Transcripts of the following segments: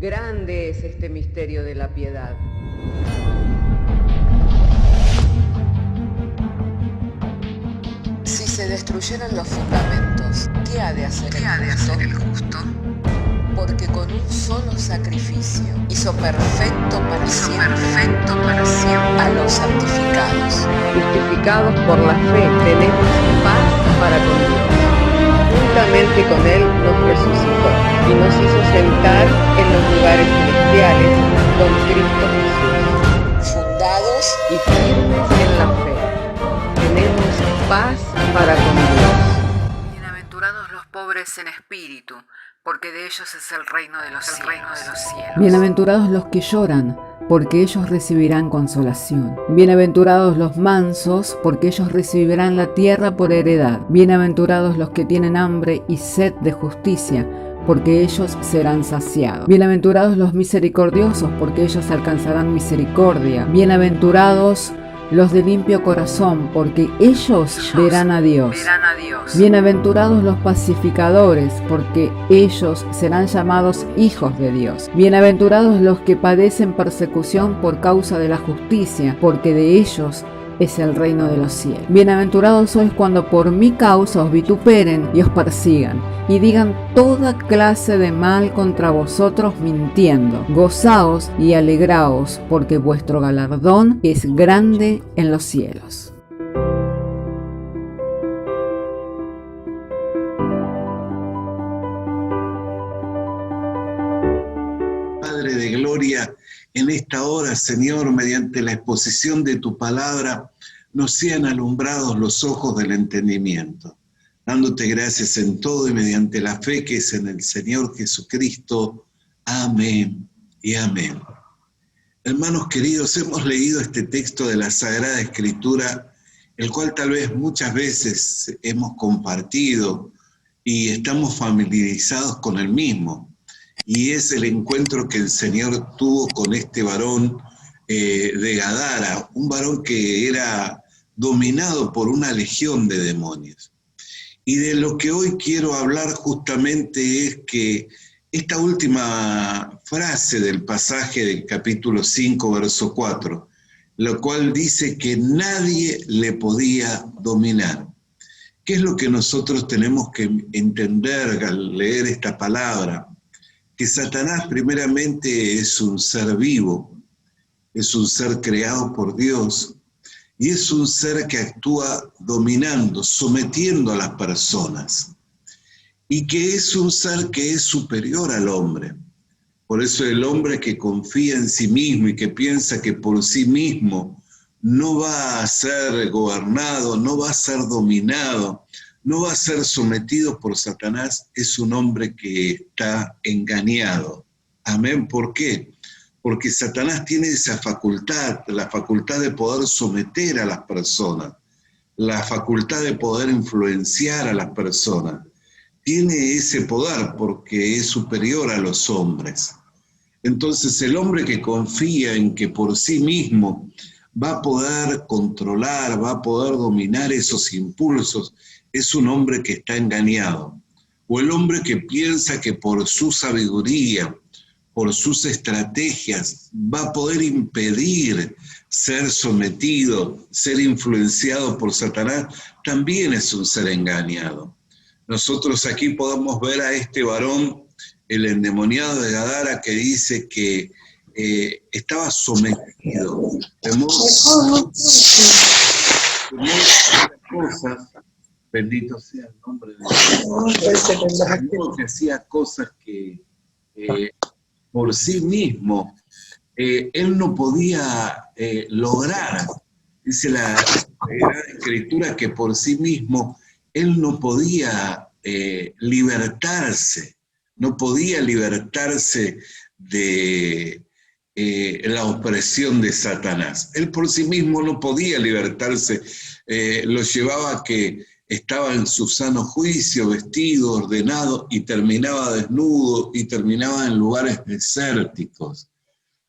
Grande es este misterio de la piedad. Si se destruyeran los fundamentos, ¿qué ha de hacer el justo? Porque con un solo sacrificio hizo perfecto para siempre a los santificados. Justificados por la fe, tenemos paz para con Dios. Juntamente con Él nos resucitó y nos hizo sentar en los lugares celestiales con Cristo Jesús. Fundados y firmes en la fe, tenemos paz para con Dios. Bienaventurados los pobres en espíritu, porque de ellos es el reino de los cielos. Bienaventurados los que lloran, porque ellos recibirán consolación. Bienaventurados los mansos, porque ellos recibirán la tierra por heredad. Bienaventurados los que tienen hambre y sed de justicia, porque ellos serán saciados. Bienaventurados los misericordiosos, porque ellos alcanzarán misericordia. Bienaventurados los de limpio corazón, porque ellos verán a Dios. Bienaventurados los pacificadores, porque ellos serán llamados hijos de Dios. Bienaventurados los que padecen persecución por causa de la justicia, porque de ellos es el reino de los cielos. Bienaventurados sois cuando por mi causa os vituperen y os persigan, y digan toda clase de mal contra vosotros mintiendo. Gozaos y alegraos, porque vuestro galardón es grande en los cielos. Padre de gloria, en esta hora, Señor, mediante la exposición de tu palabra, nos sean alumbrados los ojos del entendimiento, dándote gracias en todo y mediante la fe que es en el Señor Jesucristo. Amén y amén. Hermanos queridos, hemos leído este texto de la Sagrada Escritura, el cual tal vez muchas veces hemos compartido y estamos familiarizados con el mismo. Y es el encuentro que el Señor tuvo con este varón de Gadara, un varón que era dominado por una legión de demonios. Y de lo que hoy quiero hablar justamente es que esta última frase del pasaje del capítulo 5, verso 4, lo cual dice que nadie le podía dominar. ¿Qué es lo que nosotros tenemos que entender al leer esta palabra? Que Satanás primeramente es un ser vivo, es un ser creado por Dios y es un ser que actúa dominando, sometiendo a las personas y que es un ser que es superior al hombre. Por eso el hombre que confía en sí mismo y que piensa que por sí mismo no va a ser gobernado, no va a ser dominado, no va a ser sometido por Satanás, es un hombre que está engañado. Amén. ¿Por qué? Porque Satanás tiene esa facultad, la facultad de poder someter a las personas, la facultad de poder influenciar a las personas. Tiene ese poder porque es superior a los hombres. Entonces el hombre que confía en que por sí mismo va a poder controlar, va a poder dominar esos impulsos, es un hombre que está engañado. O el hombre que piensa que por su sabiduría, por sus estrategias, va a poder impedir ser sometido, ser influenciado por Satanás, también es un ser engañado. Nosotros aquí podemos ver a este varón, el endemoniado de Gadara, que dice que estaba sometido. Cosas, bendito sea el nombre de Dios, que hacía cosas que por sí mismo él no podía lograr. Dice la Escritura que por sí mismo él no podía libertarse, no podía libertarse de la opresión de Satanás. Él por sí mismo no podía libertarse, lo llevaba a que estaba en su sano juicio, vestido, ordenado, y terminaba desnudo y terminaba en lugares desérticos.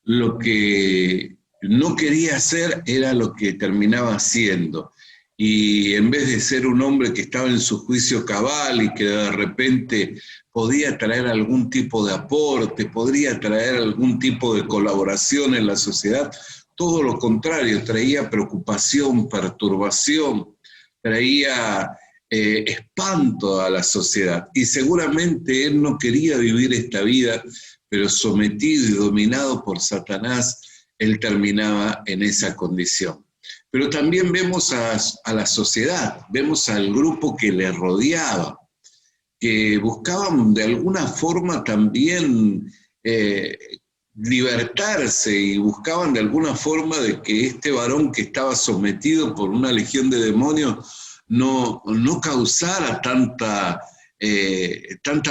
Lo que no quería hacer era lo que terminaba haciendo. y en vez de ser un hombre que estaba en su juicio cabal y que de repente podía traer algún tipo de aporte, podría traer algún tipo de colaboración en la sociedad, todo lo contrario, traía preocupación, perturbación, traía espanto a la sociedad. Y seguramente él no quería vivir esta vida, pero sometido y dominado por Satanás, él terminaba en esa condición. Pero también vemos a la sociedad, vemos al grupo que le rodeaba, que buscaban de alguna forma también libertarse y buscaban de alguna forma de que este varón que estaba sometido por una legión de demonios no causara tanta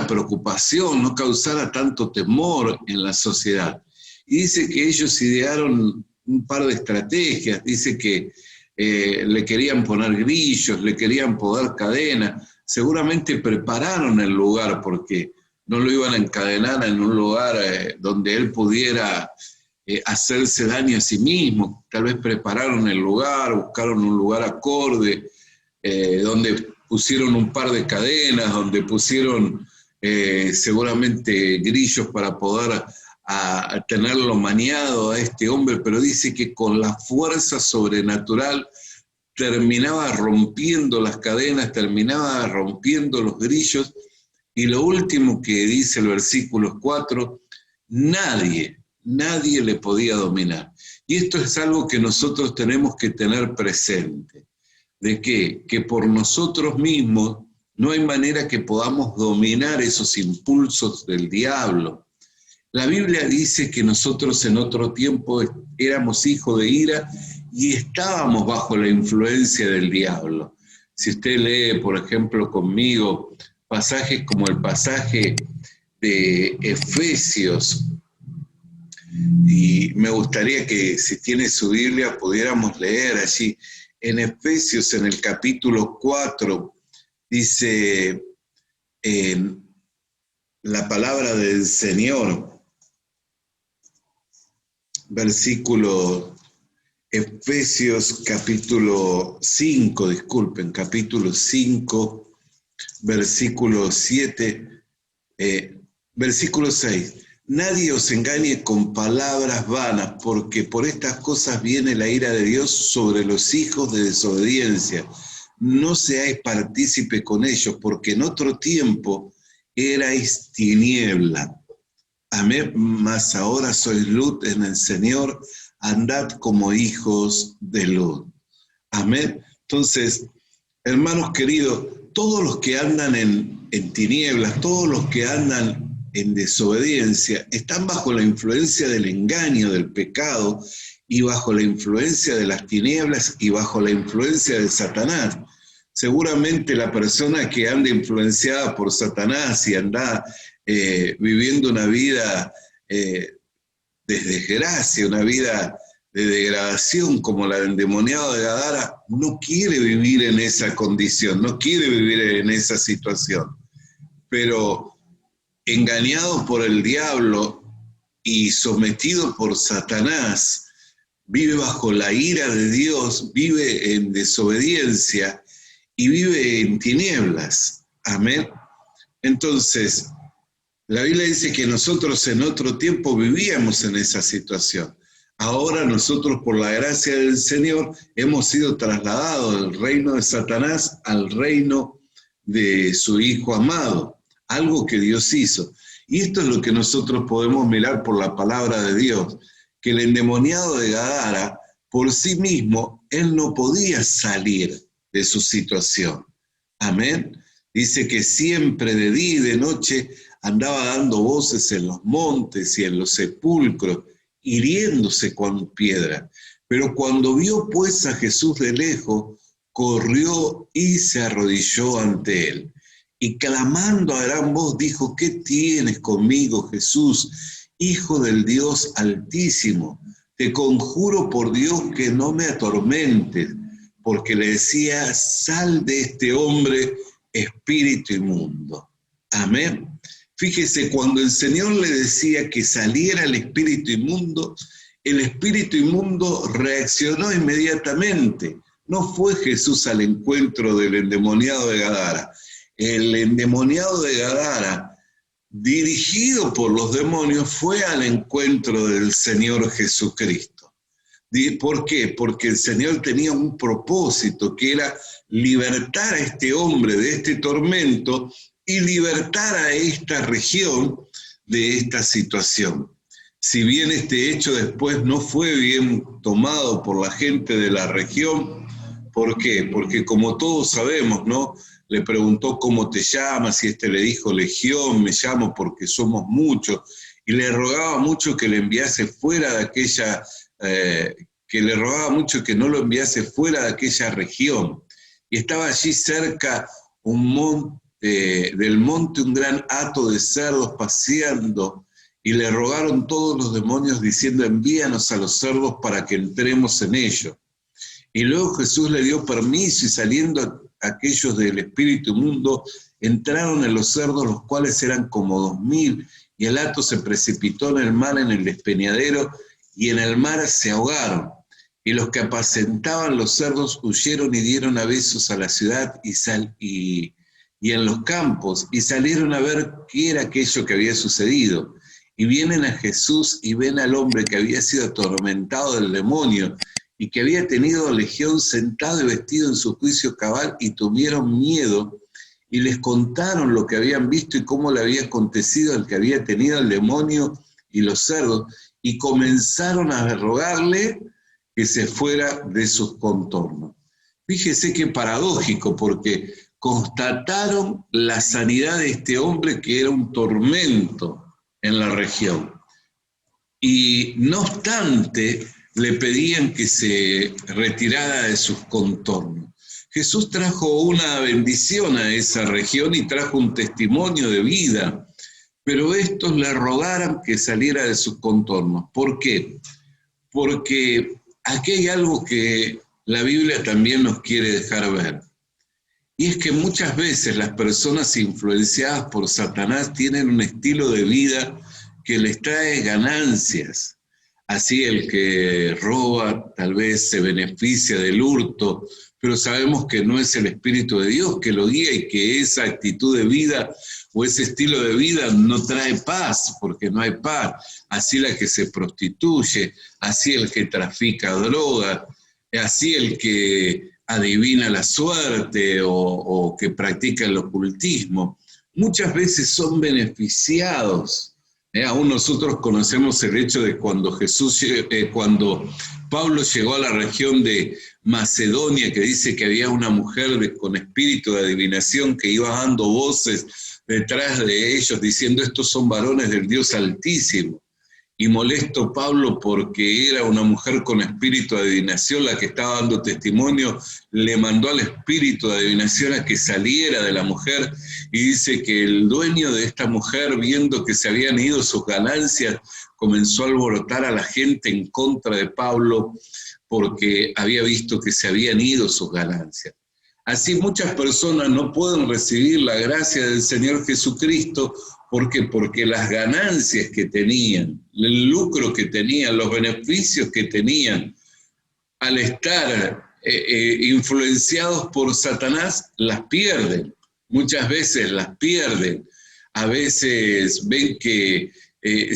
preocupación, no causara tanto temor en la sociedad. Y dice que ellos idearon un par de estrategias, dice que le querían poner grillos, le querían poner cadenas, seguramente prepararon el lugar porque no lo iban a encadenar en un lugar donde él pudiera hacerse daño a sí mismo, tal vez prepararon el lugar, buscaron un lugar acorde, donde pusieron un par de cadenas, donde pusieron seguramente grillos para poder a tenerlo maniado a este hombre, pero dice que con la fuerza sobrenatural terminaba rompiendo las cadenas, terminaba rompiendo los grillos, y lo último que dice el versículo 4, nadie le podía dominar. Y esto es algo que nosotros tenemos que tener presente, de que por nosotros mismos no hay manera que podamos dominar esos impulsos del diablo. La Biblia dice que nosotros en otro tiempo éramos hijos de ira y estábamos bajo la influencia del diablo. Si usted lee, por ejemplo, conmigo, pasajes como el pasaje de Efesios, y me gustaría que si tiene su Biblia pudiéramos leer allí, en Efesios en el capítulo 4, dice la palabra del Señor, versículo, Efesios capítulo 5, capítulo 5, versículo 7, versículo 6. Nadie os engañe con palabras vanas, porque por estas cosas viene la ira de Dios sobre los hijos de desobediencia. No seáis partícipe con ellos, porque en otro tiempo erais tiniebla. Amén, mas ahora sois luz en el Señor, andad como hijos de luz. Amén. Entonces, hermanos queridos, todos los que andan en tinieblas, todos los que andan en desobediencia, están bajo la influencia del engaño, del pecado, y bajo la influencia de las tinieblas y bajo la influencia de Satanás. Seguramente la persona que anda influenciada por Satanás y anda viviendo una vida de desgracia, una vida de degradación como la del endemoniado de Gadara, no quiere vivir en esa condición, no quiere vivir en esa situación. Pero engañado por el diablo y sometido por Satanás, vive bajo la ira de Dios, vive en desobediencia y vive en tinieblas. Amén. Entonces, la Biblia dice que nosotros en otro tiempo vivíamos en esa situación. Ahora nosotros, por la gracia del Señor, hemos sido trasladados del reino de Satanás al reino de su Hijo amado, algo que Dios hizo. Y esto es lo que nosotros podemos mirar por la palabra de Dios, que el endemoniado de Gadara, por sí mismo, él no podía salir de su situación. Amén. Dice que siempre de día y de noche andaba dando voces en los montes y en los sepulcros, hiriéndose con piedra. Pero cuando vio pues a Jesús de lejos, corrió y se arrodilló ante él. Y clamando a gran voz dijo: ¿qué tienes conmigo, Jesús, Hijo del Dios Altísimo? Te conjuro por Dios que no me atormentes, porque le decía: sal de este hombre, espíritu inmundo. Amén. Fíjese, cuando el Señor le decía que saliera el espíritu inmundo reaccionó inmediatamente, no fue Jesús al encuentro del endemoniado de Gadara. El endemoniado de Gadara, dirigido por los demonios, fue al encuentro del Señor Jesucristo. ¿Por qué? Porque el Señor tenía un propósito, que era libertar a este hombre de este tormento y libertar a esta región de esta situación. Si bien este hecho después no fue bien tomado por la gente de la región, ¿por qué? Porque como todos sabemos, ¿no? Le preguntó cómo te llamas y le dijo Legión, me llamo porque somos muchos, y le rogaba mucho que le enviase fuera de aquella, que le rogaba mucho que no lo enviase fuera de aquella región. Y estaba allí cerca del monte un gran hato de cerdos paseando, y le rogaron todos los demonios diciendo, envíanos a los cerdos para que entremos en ellos. Y luego Jesús le dio permiso y saliendo aquellos del espíritu inmundo entraron en los cerdos, los cuales eran como 2000, y el hato se precipitó en el mar, en el despeñadero, y en el mar se ahogaron. Y los que apacentaban los cerdos huyeron y dieron avisos a la ciudad y en los campos, y salieron a ver qué era aquello que había sucedido. Y vienen a Jesús y ven al hombre que había sido atormentado del demonio, y que había tenido legión sentado y vestido en su juicio cabal, y tuvieron miedo, y les contaron lo que habían visto y cómo le había acontecido al que había tenido el demonio y los cerdos, y comenzaron a rogarle que se fuera de sus contornos. Fíjese qué paradójico, porque constataron la sanidad de este hombre que era un tormento en la región. Y no obstante, le pedían que se retirara de sus contornos. Jesús trajo una bendición a esa región y trajo un testimonio de vida, pero estos le rogaron que saliera de sus contornos. ¿Por qué? Porque aquí hay algo que la Biblia también nos quiere dejar ver. Y es que muchas veces las personas influenciadas por Satanás tienen un estilo de vida que les trae ganancias. Así el que roba tal vez se beneficia del hurto, pero sabemos que no es el Espíritu de Dios que lo guía y que esa actitud de vida o ese estilo de vida no trae paz, porque no hay paz. Así la que se prostituye, así el que trafica droga, así el que adivina la suerte o que practica el ocultismo. Muchas veces son beneficiados. Aún nosotros conocemos el hecho de cuando Pablo llegó a la región de Macedonia, que dice que había una mujer con espíritu de adivinación que iba dando voces detrás de ellos diciendo estos son varones del Dios Altísimo. Y molesto Pablo porque era una mujer con espíritu de adivinación la que estaba dando testimonio, le mandó al espíritu de adivinación a que saliera de la mujer y dice que el dueño de esta mujer, viendo que se habían ido sus ganancias, comenzó a alborotar a la gente en contra de Pablo porque había visto que se habían ido sus ganancias. Así muchas personas no pueden recibir la gracia del Señor Jesucristo. ¿Por qué? Porque las ganancias que tenían, el lucro que tenían, los beneficios que tenían, al estar influenciados por Satanás, las pierden. Muchas veces las pierden. A veces ven que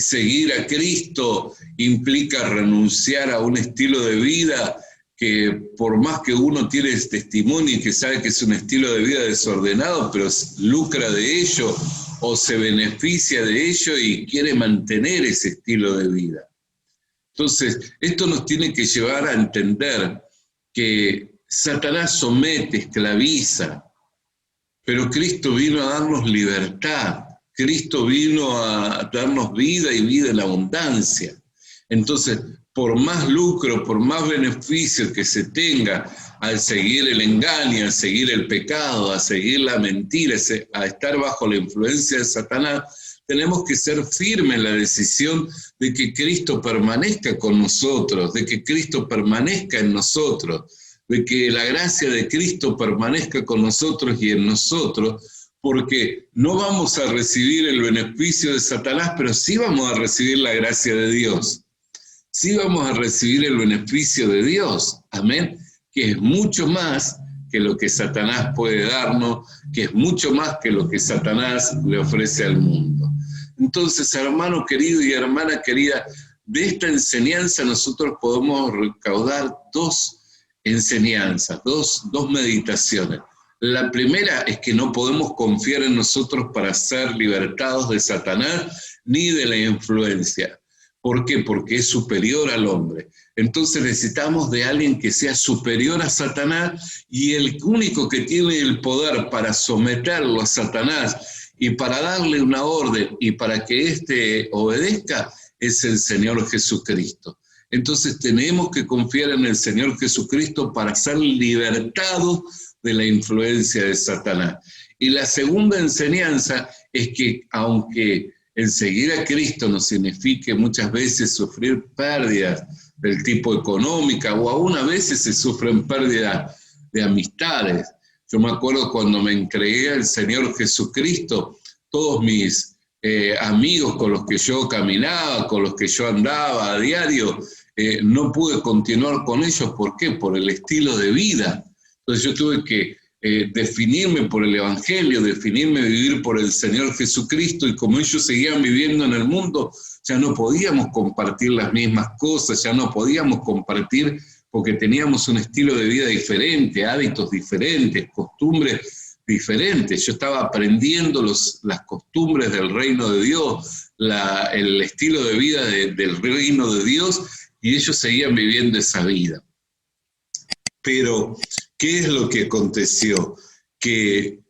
seguir a Cristo implica renunciar a un estilo de vida que por más que uno tiene testimonio y que sabe que es un estilo de vida desordenado, pero lucra de ello o se beneficia de ello y quiere mantener ese estilo de vida. Entonces, esto nos tiene que llevar a entender que Satanás somete, esclaviza, pero Cristo vino a darnos libertad, Cristo vino a darnos vida y vida en abundancia. Entonces, por más lucro, por más beneficio que se tenga al seguir el engaño, al seguir el pecado, a seguir la mentira, a estar bajo la influencia de Satanás, tenemos que ser firmes en la decisión de que Cristo permanezca con nosotros, de que Cristo permanezca en nosotros, de que la gracia de Cristo permanezca con nosotros y en nosotros, porque no vamos a recibir el beneficio de Satanás, pero sí vamos a recibir la gracia de Dios. Sí vamos a recibir el beneficio de Dios, amén, que es mucho más que lo que Satanás puede darnos, que es mucho más que lo que Satanás le ofrece al mundo. Entonces, hermano querido y hermana querida, de esta enseñanza nosotros podemos recaudar dos enseñanzas, dos meditaciones. La primera es que no podemos confiar en nosotros para ser libertados de Satanás ni de la influencia. ¿Por qué? Porque es superior al hombre. Entonces necesitamos de alguien que sea superior a Satanás, y el único que tiene el poder para someterlo a Satanás y para darle una orden y para que éste obedezca es el Señor Jesucristo. Entonces tenemos que confiar en el Señor Jesucristo para ser libertados de la influencia de Satanás. Y la segunda enseñanza es que aunque el seguir a Cristo nos signifique muchas veces sufrir pérdidas del tipo económica, o aún a veces se sufren pérdidas de amistades. Yo me acuerdo cuando me entregué al Señor Jesucristo, todos mis amigos con los que yo caminaba, con los que yo andaba a diario, no pude continuar con ellos. ¿Por qué? Por el estilo de vida. Entonces yo tuve que definirme por el Evangelio, definirme vivir por el Señor Jesucristo, y como ellos seguían viviendo en el mundo, ya no podíamos compartir las mismas cosas, ya no podíamos compartir porque teníamos un estilo de vida diferente, hábitos diferentes, costumbres diferentes. Yo estaba aprendiendo las costumbres del reino de Dios, el estilo de vida del reino de Dios, y ellos seguían viviendo esa vida. Pero, ¿qué es lo que aconteció? Que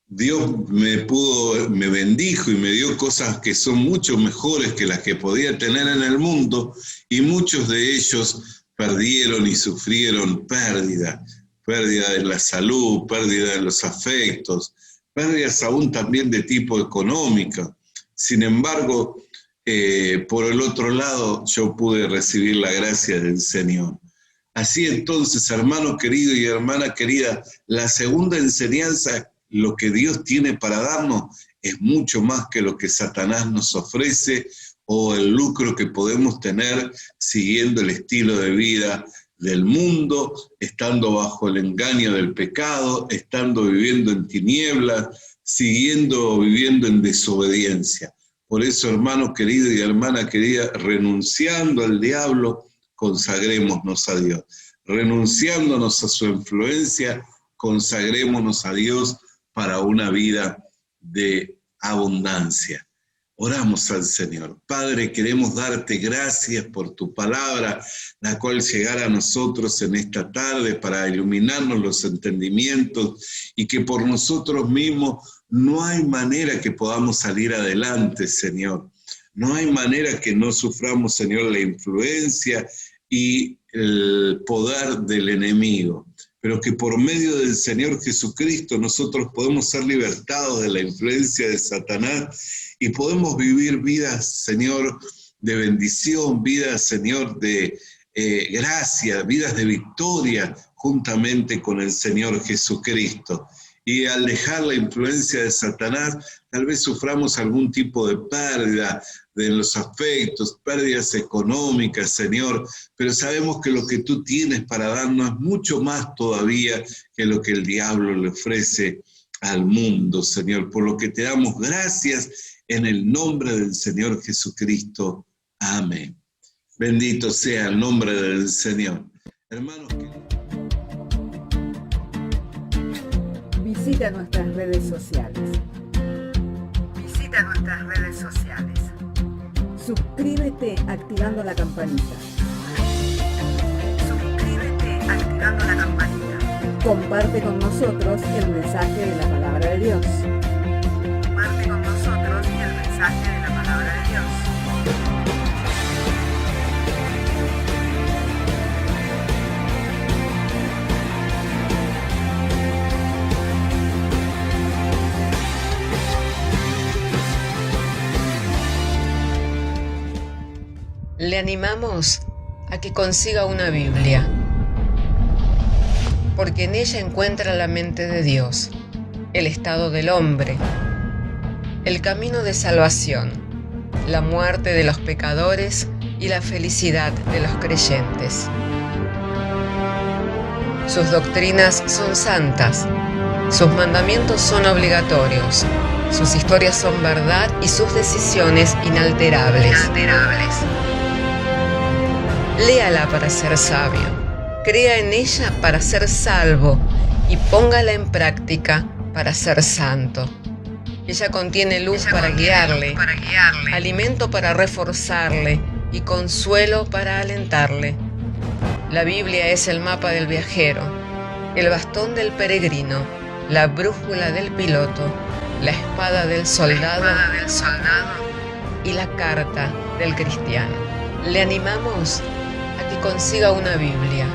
Dios me bendijo y me dio cosas que son mucho mejores que las que podía tener en el mundo, y muchos de ellos perdieron y sufrieron pérdida de la salud, pérdida de los afectos, pérdidas aún también de tipo económico. Sin embargo, por el otro lado, yo pude recibir la gracia del Señor. Así entonces, hermano querido y hermana querida, la segunda enseñanza, lo que Dios tiene para darnos, es mucho más que lo que Satanás nos ofrece o el lucro que podemos tener siguiendo el estilo de vida del mundo, estando bajo el engaño del pecado, estando viviendo en tinieblas, viviendo en desobediencia. Por eso, hermano querido y hermana querida, renunciando al diablo, consagrémonos a Dios. Renunciándonos a su influencia, consagrémonos a Dios para una vida de abundancia. Oramos al Señor. Padre, queremos darte gracias por tu palabra, la cual llegará a nosotros en esta tarde para iluminarnos los entendimientos, y que por nosotros mismos no hay manera que podamos salir adelante, Señor. No hay manera que no suframos, Señor, la influencia y el poder del enemigo, pero que por medio del Señor Jesucristo nosotros podemos ser libertados de la influencia de Satanás y podemos vivir vidas, Señor, de bendición, vidas, Señor, de gracia, vidas de victoria juntamente con el Señor Jesucristo. Y al dejar la influencia de Satanás, tal vez suframos algún tipo de pérdida de los afectos, pérdidas económicas, Señor, pero sabemos que lo que tú tienes para darnos es mucho más todavía que lo que el diablo le ofrece al mundo, Señor, por lo que te damos gracias en el nombre del Señor Jesucristo. Amén. Bendito sea el nombre del Señor. Hermanos, visita nuestras redes sociales. Visita nuestras redes sociales. Suscríbete activando la campanita. Suscríbete activando la campanita. Comparte con nosotros el mensaje de la palabra de Dios. Comparte con nosotros el mensaje de la palabra de Dios. Le animamos a que consiga una Biblia, porque en ella encuentra la mente de Dios, el estado del hombre, el camino de salvación, la muerte de los pecadores y la felicidad de los creyentes. Sus doctrinas son santas, sus mandamientos son obligatorios, sus historias son verdad y sus decisiones inalterables. Léala para ser sabio, crea en ella para ser salvo y póngala en práctica para ser santo. Ella contiene luz para guiarle, alimento para reforzarle y consuelo para alentarle. La Biblia es el mapa del viajero, el bastón del peregrino, la brújula del piloto, la espada del soldado y la carta del cristiano. Le animamos a que consiga una Biblia,